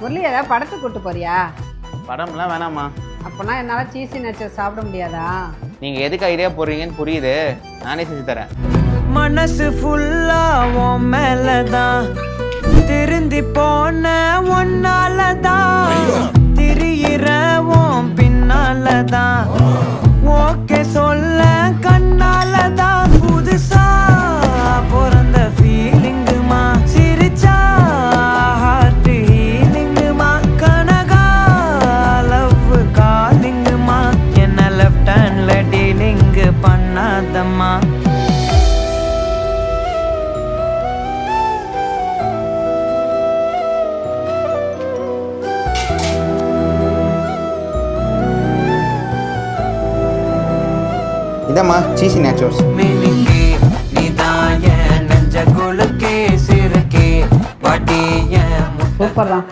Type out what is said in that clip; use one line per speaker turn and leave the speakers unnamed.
முரளி ஏதாவது படத்துக்கு கூட்டு போறியா?
படம்லாம் வேணாம்மா.
அப்போனா என்னால் சீசி நேச்சர் சாப்பிட முடியாதா?
நீங்கள் எதுக்கு ஐடியா போடுறீங்கன்னு புரியுது, நானே செஞ்சு தரேன்.
மனசு ஃபுல்லா உன் மேலதான் திருந்தி போன ஒன்னாலதான் திரியிற உன் பின்னாலதான் ஓகே சொல்ல கண்ணாலதான் புதுசா பிறந்த ஃபீலிங்குமா சிரிச்சா ஹார்ட் ஹீலிங்குமா கனகா லவ் காலிங்குமா என்ன லெஃப்ட் ஹேண்ட்ல டீலிங் பண்ணாதம்மா.
இதம்மா சீசி நேச்சுரல்ஸ்.
மினிக்கே நீதாய நெஞ்ச குலுக்கே சிறுக்கே வாட்டிய
சூப்பர் தான்.